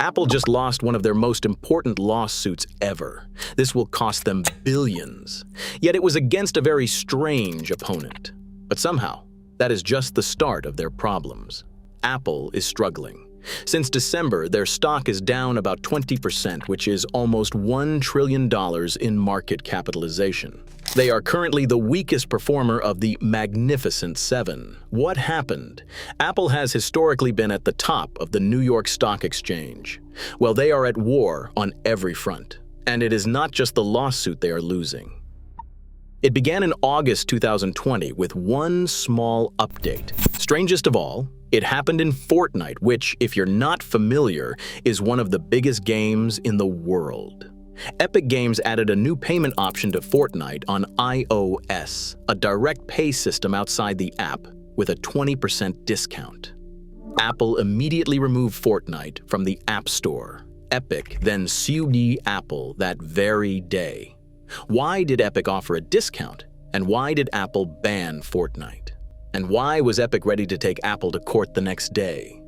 Apple just lost one of their most important lawsuits ever. This will cost them billions. Yet it was against a very strange opponent. But somehow, that is just the start of their problems. Apple is struggling. Since December, their stock is down about 20%, which is almost $1 trillion in market capitalization. They are currently the weakest performer of the Magnificent Seven. What happened? Apple has historically been at the top of the New York Stock Exchange. Well, they are at war on every front. And it is not just the lawsuit they are losing. It began in August 2020 with one small update. Strangest of all, it happened in Fortnite, which, if you're not familiar, is one of the biggest games in the world. Epic Games added a new payment option to Fortnite on iOS, a direct pay system outside the app with a 20% discount. Apple immediately removed Fortnite from the App Store. Epic then sued Apple that very day. Why did Epic offer a discount? And why did Apple ban Fortnite? And why was Epic ready to take Apple to court the next day?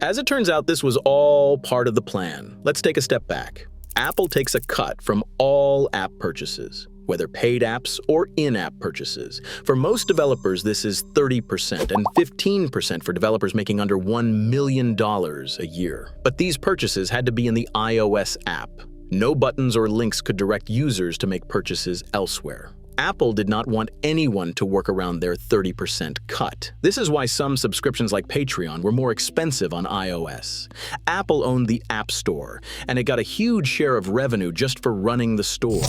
As it turns out, this was all part of the plan. Let's take a step back. Apple takes a cut from all app purchases, whether paid apps or in-app purchases. For most developers, this is 30% and 15% for developers making under $1 million a year. But these purchases had to be in the iOS app. No buttons or links could direct users to make purchases elsewhere. Apple did not want anyone to work around their 30% cut. This is why some subscriptions like Patreon were more expensive on iOS. Apple owned the App Store, and it got a huge share of revenue just for running the store.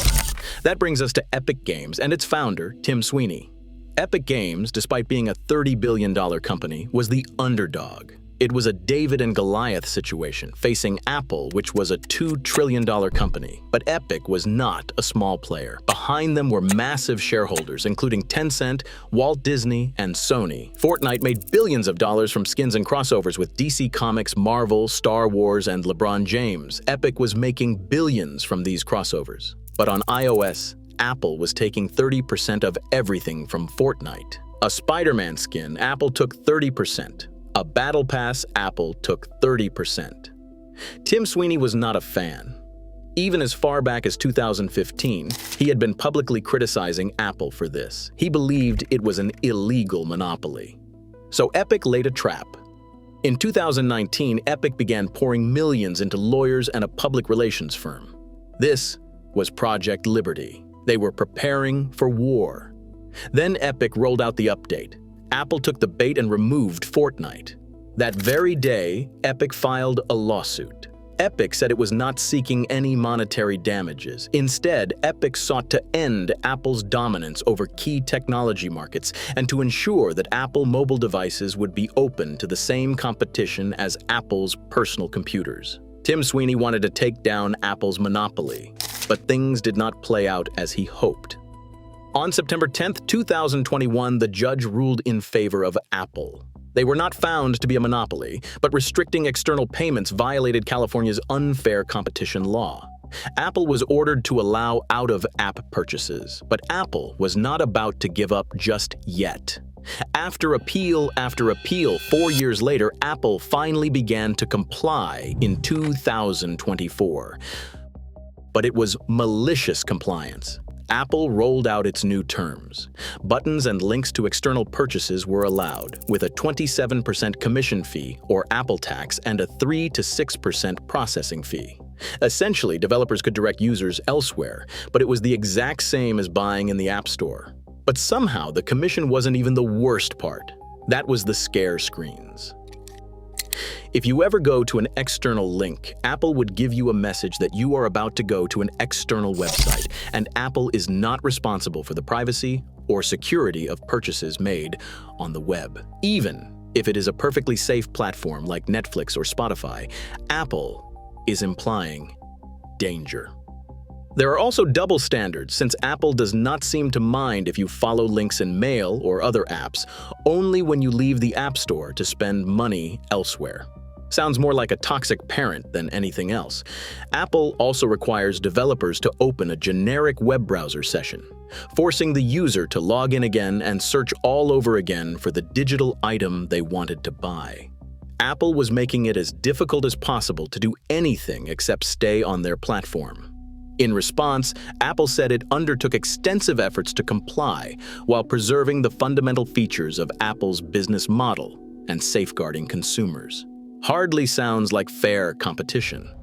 That brings us to Epic Games and its founder, Tim Sweeney. Epic Games, despite being a $30 billion company, was the underdog. It was a David and Goliath situation, facing Apple, which was a $2 trillion company. But Epic was not a small player. Behind them were massive shareholders, including Tencent, Walt Disney, and Sony. Fortnite made billions of dollars from skins and crossovers with DC Comics, Marvel, Star Wars, and LeBron James. Epic was making billions from these crossovers. But on iOS, Apple was taking 30% of everything from Fortnite. A Spider-Man skin, Apple took 30%. A Battle Pass, Apple took 30%. Tim Sweeney was not a fan. Even as far back as 2015, he had been publicly criticizing Apple for this. He believed it was an illegal monopoly. So Epic laid a trap. In 2019, Epic began pouring millions into lawyers and a public relations firm. This was Project Liberty. They were preparing for war. Then Epic rolled out the update. Apple took the bait and removed Fortnite. That very day, Epic filed a lawsuit. Epic said it was not seeking any monetary damages. Instead, Epic sought to end Apple's dominance over key technology markets and to ensure that Apple mobile devices would be open to the same competition as Apple's personal computers. Tim Sweeney wanted to take down Apple's monopoly, but things did not play out as he hoped. On September 10, 2021, the judge ruled in favor of Apple. They were not found to be a monopoly, but restricting external payments violated California's unfair competition law. Apple was ordered to allow out-of-app purchases, but Apple was not about to give up just yet. After appeal, 4 years later, Apple finally began to comply in 2024. But it was malicious compliance. Apple rolled out its new terms. Buttons and links to external purchases were allowed, with a 27% commission fee, or Apple tax, and a 3 to 6% processing fee. Essentially, developers could direct users elsewhere, but it was the exact same as buying in the App Store. But somehow, the commission wasn't even the worst part. That was the scare screens. If you ever go to an external link, Apple would give you a message that you are about to go to an external website, and Apple is not responsible for the privacy or security of purchases made on the web. Even if it is a perfectly safe platform like Netflix or Spotify, Apple is implying danger. There are also double standards, since Apple does not seem to mind if you follow links in Mail or other apps, only when you leave the App Store to spend money elsewhere. Sounds more like a toxic parent than anything else. Apple also requires developers to open a generic web browser session, forcing the user to log in again and search all over again for the digital item they wanted to buy. Apple was making it as difficult as possible to do anything except stay on their platform. In response, Apple said it undertook extensive efforts to comply while preserving the fundamental features of Apple's business model and safeguarding consumers. Hardly sounds like fair competition.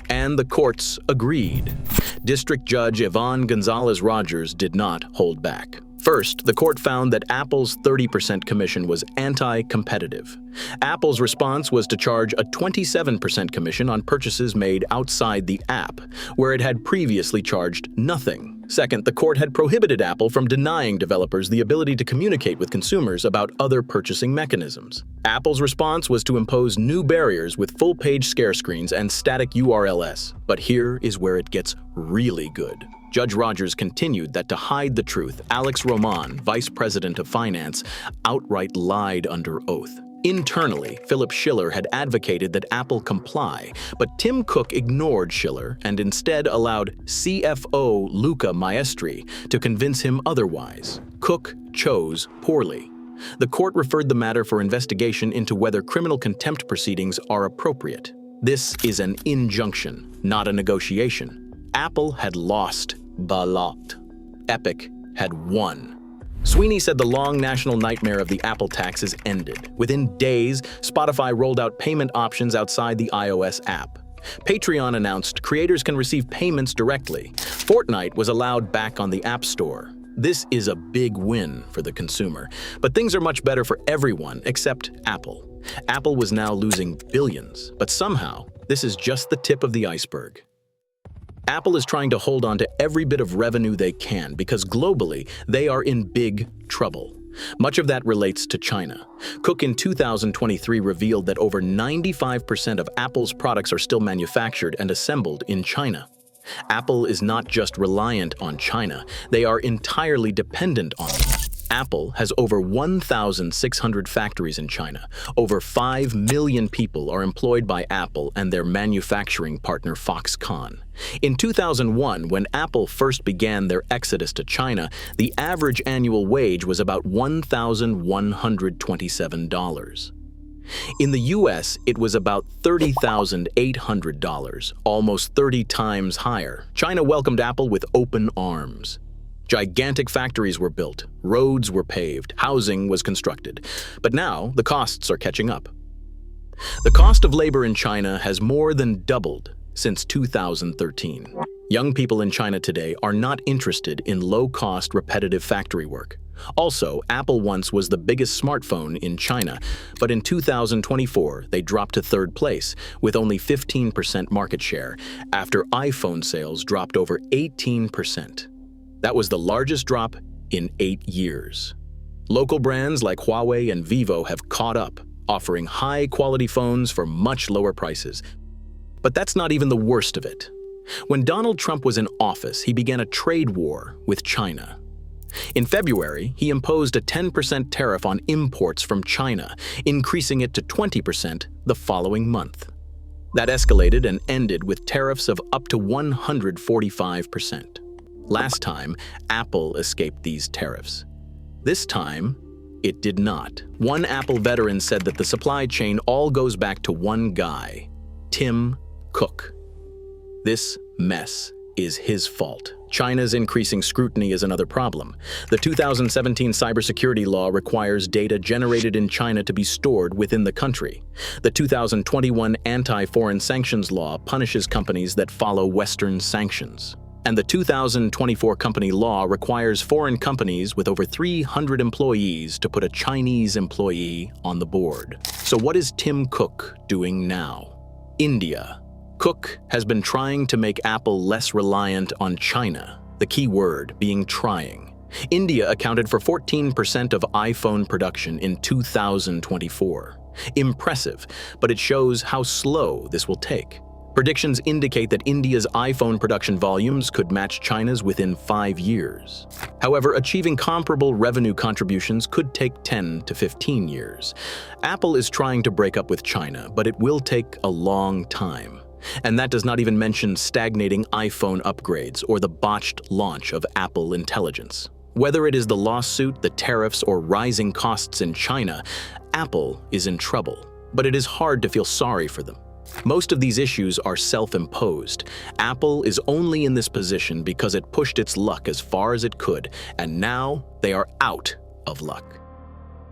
And the courts agreed. District Judge Yvonne Gonzalez-Rogers did not hold back. First, the court found that Apple's 30% commission was anti-competitive. Apple's response was to charge a 27% commission on purchases made outside the app, where it had previously charged nothing. Second, the court had prohibited Apple from denying developers the ability to communicate with consumers about other purchasing mechanisms. Apple's response was to impose new barriers with full-page scare screens and static URLs. But here is where it gets really good. Judge Rogers continued that to hide the truth, Alex Roman, vice president of finance, outright lied under oath. Internally, Philip Schiller had advocated that Apple comply, but Tim Cook ignored Schiller and instead allowed CFO Luca Maestri to convince him otherwise. Cook chose poorly. The court referred the matter for investigation into whether criminal contempt proceedings are appropriate. This is an injunction, not a negotiation. Apple had lost the lot. Epic had won. Sweeney said the long national nightmare of the Apple taxes ended. Within days, Spotify rolled out payment options outside the iOS app. Patreon announced creators can receive payments directly. Fortnite was allowed back on the App Store. This is a big win for the consumer, but things are much better for everyone except Apple. Apple was now losing billions, but somehow, this is just the tip of the iceberg. Apple is trying to hold on to every bit of revenue they can because globally, they are in big trouble. Much of that relates to China. Cook in 2023 revealed that over 95% of Apple's products are still manufactured and assembled in China. Apple is not just reliant on China, they are entirely dependent on them. Apple has over 1,600 factories in China. Over 5 million people are employed by Apple and their manufacturing partner Foxconn. In 2001, when Apple first began their exodus to China, the average annual wage was about $1,127. In the US, it was about $30,800, almost 30 times higher. China welcomed Apple with open arms. Gigantic factories were built, roads were paved, housing was constructed. But now, the costs are catching up. The cost of labor in China has more than doubled since 2013. Young people in China today are not interested in low-cost, repetitive factory work. Also, Apple once was the biggest smartphone in China, but in 2024, they dropped to third place with only 15% market share, after iPhone sales dropped over 18%. That was the largest drop in 8 years. Local brands like Huawei and Vivo have caught up, offering high-quality phones for much lower prices. But that's not even the worst of it. When Donald Trump was in office, he began a trade war with China. In February, he imposed a 10% tariff on imports from China, increasing it to 20% the following month. That escalated and ended with tariffs of up to 145%. Last time, Apple escaped these tariffs. This time, it did not. One Apple veteran said that the supply chain all goes back to one guy, Tim Cook. This mess is his fault. China's increasing scrutiny is another problem. The 2017 Cybersecurity Law requires data generated in China to be stored within the country. The 2021 Anti-Foreign Sanctions Law punishes companies that follow Western sanctions. And the 2024 Company Law requires foreign companies with over 300 employees to put a Chinese employee on the board. So what is Tim Cook doing now? India. Cook has been trying to make Apple less reliant on China, the key word being trying. India accounted for 14% of iPhone production in 2024. Impressive, but it shows how slow this will take. Predictions indicate that India's iPhone production volumes could match China's within 5 years. However, achieving comparable revenue contributions could take 10 to 15 years. Apple is trying to break up with China, but it will take a long time. And that does not even mention stagnating iPhone upgrades or the botched launch of Apple Intelligence. Whether it is the lawsuit, the tariffs, or rising costs in China, Apple is in trouble. But it is hard to feel sorry for them. Most of these issues are self-imposed. Apple is only in this position because it pushed its luck as far as it could, and now they are out of luck.